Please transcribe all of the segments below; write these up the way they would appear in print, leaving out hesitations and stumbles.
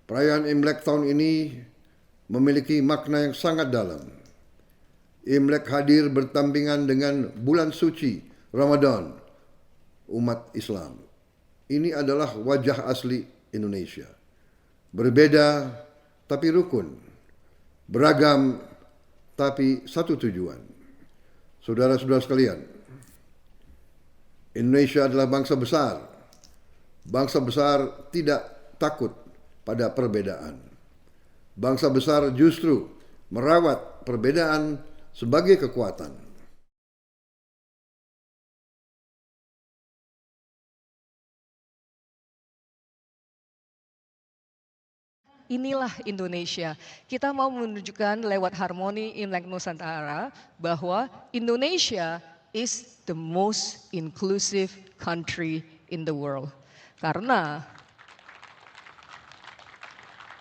Perayaan Imlek tahun ini memiliki makna yang sangat dalam. Imlek hadir berdampingan dengan bulan suci Ramadan umat Islam. Ini adalah wajah asli Indonesia. Berbeda tapi rukun, beragam tapi satu tujuan. Saudara-saudara sekalian, Indonesia adalah bangsa besar. Bangsa besar tidak takut pada perbedaan. Bangsa besar justru merawat perbedaan sebagai kekuatan. Inilah Indonesia. Kita mau menunjukkan lewat harmoni Imlek Nusantara bahwa Indonesia is the most inclusive country in the world. Karena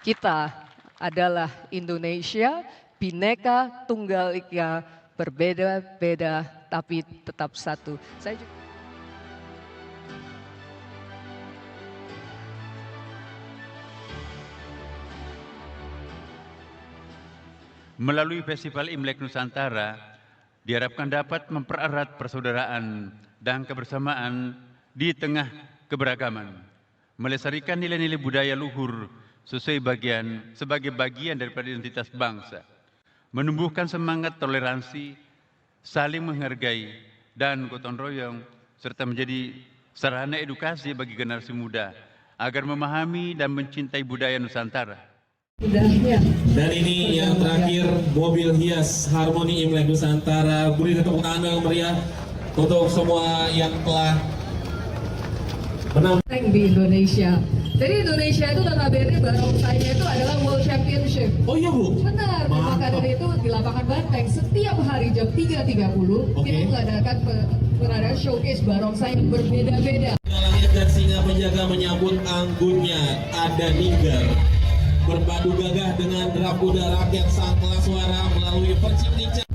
kita adalah Indonesia, Bhinneka Tunggal Ika, berbeda-beda tapi tetap satu. Saya juga melalui Festival Imlek Nusantara diharapkan dapat mempererat persaudaraan dan kebersamaan di tengah keberagaman, melestarikan nilai-nilai budaya luhur sebagai bagian daripada identitas bangsa, menumbuhkan semangat toleransi, saling menghargai, dan gotong royong, serta menjadi sarana edukasi bagi generasi muda agar memahami dan mencintai budaya Nusantara. Dan ini yang terakhir, mobil hias Harmoni Imlek Nusantara. Beri tepuk tangan yang meriah untuk semua yang telah menang di Indonesia. Jadi Indonesia itu notabene barongsainya itu adalah World Championship. Oh iya Bu? Benar, maka dari itu di lapangan Banteng setiap hari jam 3.30 kita mengadakan pengadaan showcase barongsai yang berbeda-beda. Langit dan singa penjaga menyambut anggunnya ada Ninggar. Berpadu gagah dengan derap kuda rakyat sang kelas suara melalui percik-cik.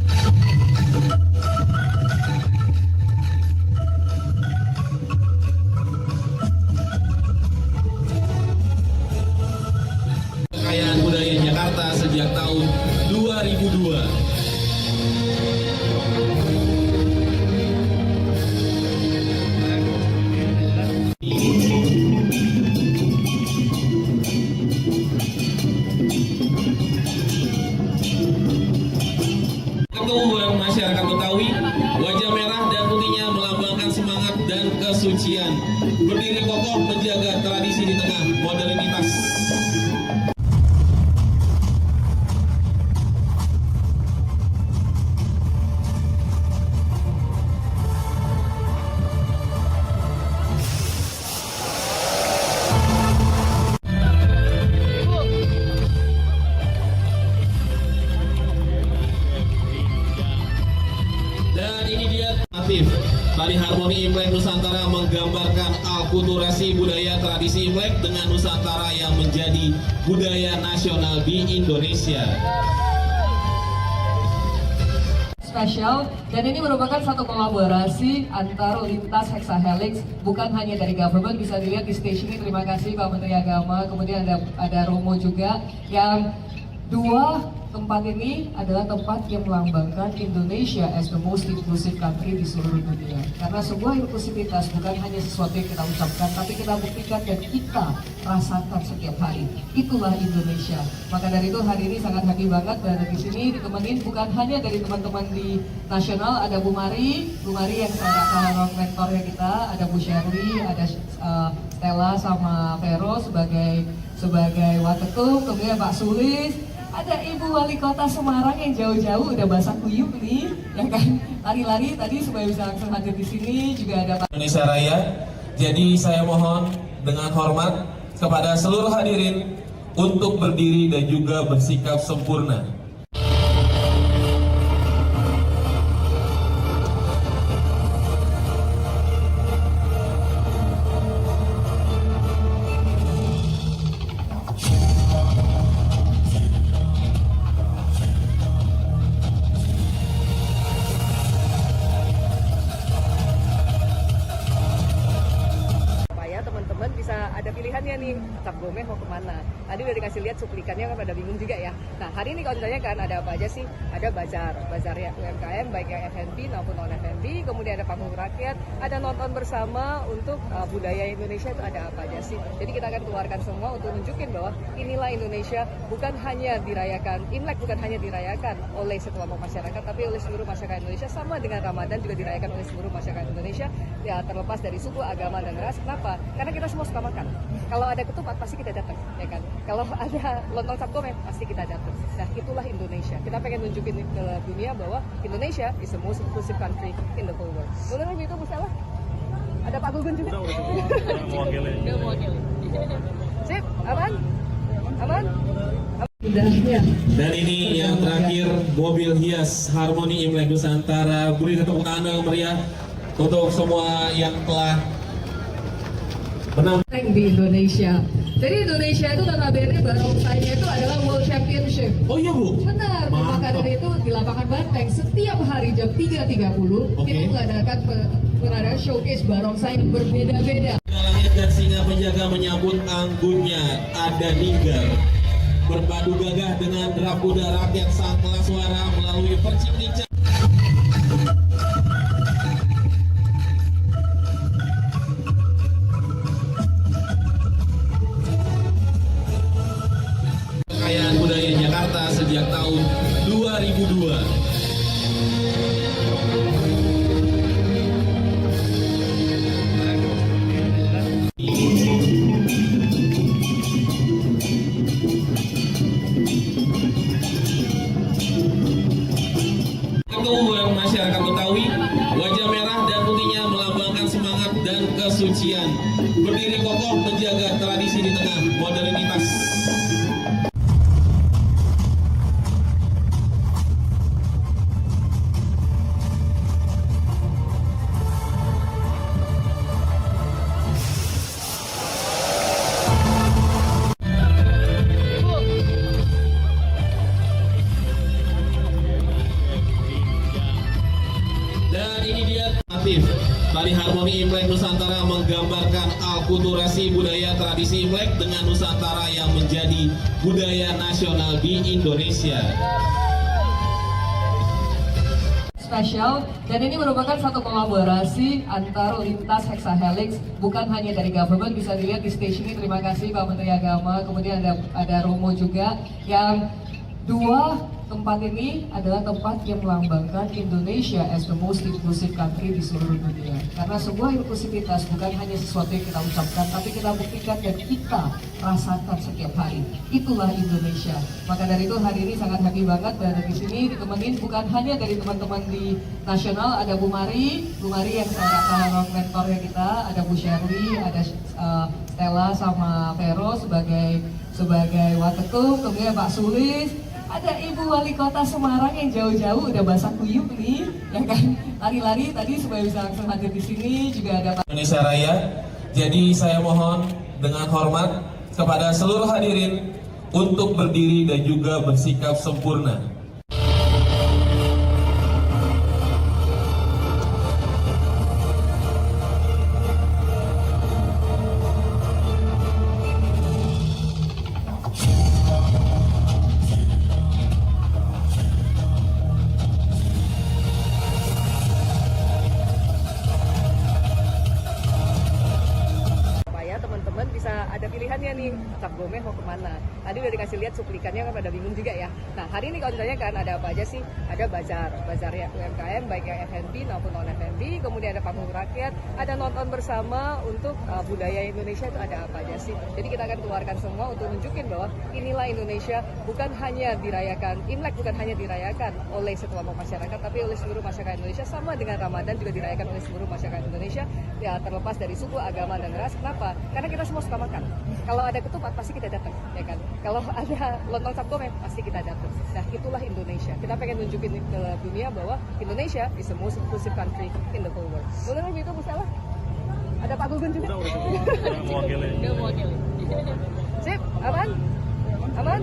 Kekayaan budaya Jakarta sejak tahun 2002. Masyarakat Betawi, wajah merah dan putihnya melambangkan semangat dan kesucian. Berdiri kokoh menjaga tradisi di tengah modernitas. Tari Harmoni Imlek Nusantara menggambarkan alkulturasi budaya tradisi Imlek dengan Nusantara yang menjadi budaya nasional di Indonesia. Spesial, dan ini merupakan satu kolaborasi antar lintas hexahelix, bukan hanya dari government. Bisa dilihat di stage ini, terima kasih Pak Menteri Agama, kemudian ada Romo juga, yang dua tempat ini adalah tempat yang melambangkan Indonesia as the most inclusive country di seluruh dunia. Karena sebuah inklusivitas bukan hanya sesuatu yang kita ucapkan, tapi kita buktikan dan kita rasakan setiap hari. Itulah Indonesia. Maka dari itu hari ini sangat happy banget berada di sini, ditemenin bukan hanya dari teman-teman di nasional, ada Bu Mari yang salah mentornya kita, ada Bu Sherly, ada Stella sama Vero sebagai waketum, kemudian Pak Sulis. Ada Ibu Wali Kota Semarang yang jauh-jauh udah basah kuyup nih, ya kan, lari-lari tadi supaya bisa langsung hadir di sini. Juga ada Pak Indonesia Raya. Jadi saya mohon dengan hormat kepada seluruh hadirin untuk berdiri dan juga bersikap sempurna. teman-teman bisa ada pilihannya nih, Cap Gomeh mau kemana. Tadi udah dikasih lihat cuplikannya kan pada bingung juga ya. Nah hari ini kalau ditanya kan ada apa aja sih? Ada bazar ya UMKM baik yang F&B maupun non F&B, kemudian ada panggung rakyat, ada nonton bersama untuk budaya Indonesia itu ada apa aja sih? Jadi kita akan keluarkan semua untuk nunjukin bahwa inilah Indonesia, bukan hanya dirayakan Imlek, bukan hanya dirayakan oleh sekelompok masyarakat, tapi oleh seluruh masyarakat Indonesia, sama dengan Ramadan juga dirayakan oleh seluruh masyarakat Indonesia, ya terlepas dari suku, agama dan ras. Kenapa? Karena kita semua suka makan. Kalau ada ketupat pasti kita datang, ya kan? Kalau ada lontong cap gome pasti kita datang. Nah itulah Indonesia. Kita pengen nunjukin ke dunia bahwa Indonesia is the most inclusive country in the whole world. Boleh lagi itu Bu Stella? Ada Pak Gugun juga. Udah mewakili. Sip, aman? Aman? Udahnya. Dan ini yang terakhir, mobil hias Harmoni Imlek Nusantara. Beri tepuk tangan yang meriah untuk semua yang telah menang di Indonesia. Jadi Indonesia itu notabene barongsainya itu adalah World Championship. Oh iya Bu? Benar, maka dari itu di lapangan Banteng setiap hari jam 3.30 kita mengadakan pengadaan showcase barongsai yang berbeda-beda. Langit dan singa penjaga menyambut anggunnya ada Ninggar. Berpadu gagah dengan derap kuda rakyat sang kelas suara melalui percik-cik. Kekayaan budaya Jakarta sejak tahun 2002. Ketua masyarakat Betawi, wajah merah dan putihnya melambangkan semangat dan kesucian. Berdiri kokoh menjaga tradisi di tengah modernitas. Dan ini dia aktif. Tari Harmoni Imlek Nusantara menggambarkan alkulturasi budaya tradisi Imlek dengan Nusantara yang menjadi budaya nasional di Indonesia. Spesial, dan ini merupakan satu kolaborasi antar lintas hexahelix, bukan hanya dari government, bisa dilihat di stage ini. Terima kasih Pak Menteri Agama, kemudian ada Romo juga, yang dua tempat ini adalah tempat yang melambangkan Indonesia as the most inclusive country di seluruh dunia. Karena sebuah inklusivitas bukan hanya sesuatu yang kita ucapkan, tapi kita buktikan dan kita rasakan setiap hari. Itulah Indonesia. Maka dari itu hari ini sangat happy banget berada di sini, ditemenin bukan hanya dari teman-teman di nasional, ada Bu Mari yang salah mentornya kita, ada Bu Shirley, ada Stella sama Vero sebagai waketum, kemudian Pak Sulis. Ada Ibu Wali Kota Semarang yang jauh-jauh udah basah kuyup nih, ya kan, lari-lari tadi supaya bisa langsung hadir di sini. Juga ada Pak Indonesia Raya. Jadi saya mohon dengan hormat kepada seluruh hadirin untuk berdiri dan juga bersikap sempurna. teman-teman bisa ada pilihannya nih, cap gome mau kemana. Tadi udah dikasih lihat cuplikannya kan pada bingung juga ya. Nah hari ini kalau ditanya kan ada apa aja sih? Ada bazar ya UMKM baik yang F&B maupun non F&B, kemudian ada panggung rakyat, ada nonton bersama untuk budaya Indonesia itu ada apa aja sih. Jadi kita akan keluarkan semua untuk nunjukin bahwa inilah Indonesia, bukan hanya dirayakan Imlek, bukan hanya dirayakan oleh sekelompok masyarakat, tapi oleh seluruh masyarakat Indonesia, sama dengan Ramadan juga dirayakan oleh seluruh masyarakat Indonesia, ya terlepas dari suku, agama dan ras. Kenapa? Karena kita semua suka makan. Kalau ada ketupat pasti kita datang, ya kan? Kalau ada lontong cap gome pasti kita datang. Nah itulah Indonesia. Kita pengen nunjukin ke dunia bahwa Indonesia is the most inclusive country in the whole world. Boleh lagi itu Bu Stella? Ada Pak Gugun juga. Udah mewakili. Sip, aman? Aman?